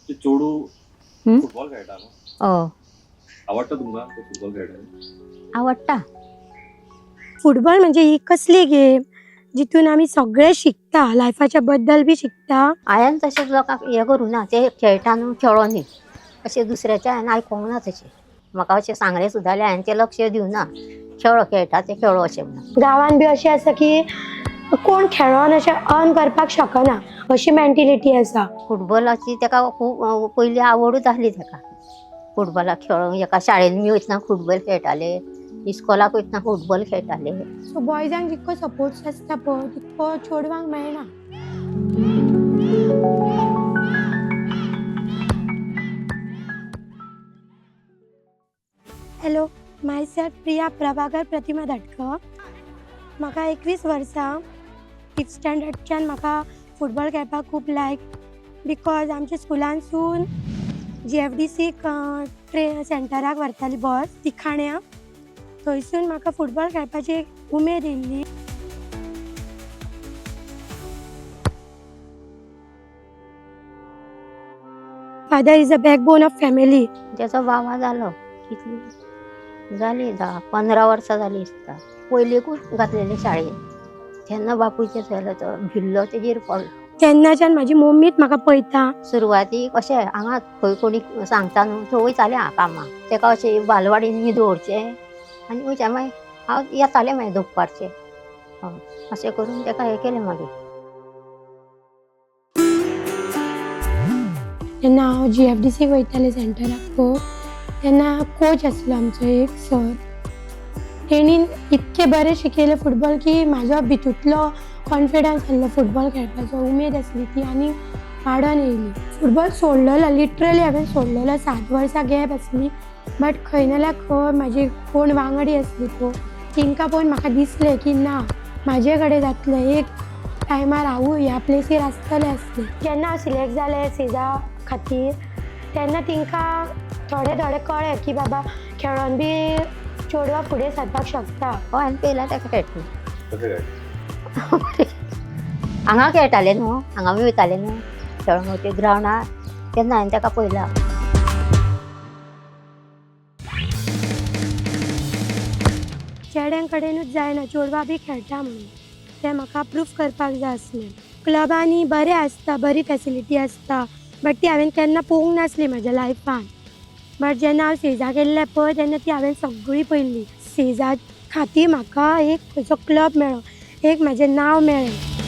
ते चोडू हं? फुटबॉल खेळटा न्हू. हो आवडटा तुमकां ते फुटबॉल खेळटा? आवडटा. फुटबॉल म्हणजे ही कसली गेम जितून आम्ही सगळे शिकता, लायफाच्या बद्दल बी शिकता. हांवें तशें लोकांक हें करूं ना, ते खेळटा न्हू खेळोनी अशें दुसऱ्याचें हांवें आयकोंक ना तशें. म्हाका अशें सांगलें सुद्दां जाल्यार हांवें तें लक्ष दिवं ना. खेळ खेळटा ते खेळो अशें म्हणून. गांवान बी अशें आसा की कोण खेळोन अशें अर्न करपाक शकना अशी मेंटेलिटी आसा. फुटबॉलाची ताका खूब पयलीं आवडूच आसली ताका. फुटबॉलाक खेळोंक एका शाळेन बी वयतना फुटबॉल खेळटाले, इस्कॉलाक वयतना फुटबॉल खेळटाले. सो बॉयजांक जितको सपोर्ट्स आसता पळय तितको चेडवांक मेळना. हॅलो, मायसेल्फ प्रिया प्रभाकर प्रतिमा धाटकर. म्हाका 21 वर्सां. 5th स्टँडर्डच्यान म्हाका फुटबॉल खेळपाक खूब लायक बिकॉज आमच्या स्कुलानसून GFDC सेंटराक व्हरताली बस तिखाण्या. थंयसून म्हाका फुटबॉल खेळपाची एक उमेद येयल्ली. Father is a backbone of family. तेचो बाबा जालो कितली जाली 10-15 वर्सां जाली दिसता. पयलीकूच घातलेले शाळेन. तेन्ना बापूयचें जालो तो भिल्लो तेजेर पडलो. तेन्नाच्यान म्हाजी मम्मीच म्हाका पळयता. सुरवातीक अशें हांगा खंय कोणी सांगता न्हू थंय वयतालें हांव कामाक. तेका अशें बालवाडीन बी दवरचें आनी वयचें मागीर हांव येतालें मागीर दपपारचें. अशें करून तेका हें केलें मागीर. तेन्ना हांव GFDC वयतालें सेंटराक पळय तेन्ना कोच आसलो आमचो एक सर. तेणीन इतके बरें शिकयलें फुटबॉल की म्हाजो भितूंतलो कॉन्फिडन्स आसलो फुटबॉल खेळपाचो उमेद आसली ती आनी वाडोन येयली. फुटबॉल सोडलेलो लिटरली हांवें सोडलेलो 7 वर्सां गॅप आसली. बट खंय ना जाल्यार खंय म्हाजी कोण वांगडी आसली पळय तिंका पळोवन म्हाका दिसलें की ना म्हाजे कडेन जातलें. एक टायमार हांवूय ह्या प्लेसीर आसतलें आसलें. जेन्ना हांव सिलेक्ट जालें सेजा खातीर तेन्ना तिंका थोडें कळ्ळें की बाबा खेळोन बी चेडवां फुडें सरपाक शकता. हांवें पयला तेका खेळटलें. कशें खेळटा? हांगा खेळटाले न्हू हांगा बी वयताले न्हू खेळोंक वयता ग्रावंडार तेन्ना हांवें तेका पयला. चेड्यां कडेनूच जायना चेडवां बी खेळटा म्हणून तें म्हाका प्रूफ करपाक जाय आसलें. क्लबांनी बरें आसता बरी फॅसिलिटी आसता बट ती हांवें केन्ना पळोवंक नासली म्हाज्या लायफान. बट जेन्ना हांव सेजा गेल्लें पळय तेन्ना ती हांवें सगळी पळयली. सेजा खातीर म्हाका एक खंयचो क्लब मेळ्ळो, एक म्हाजें नांव मेळ्ळें.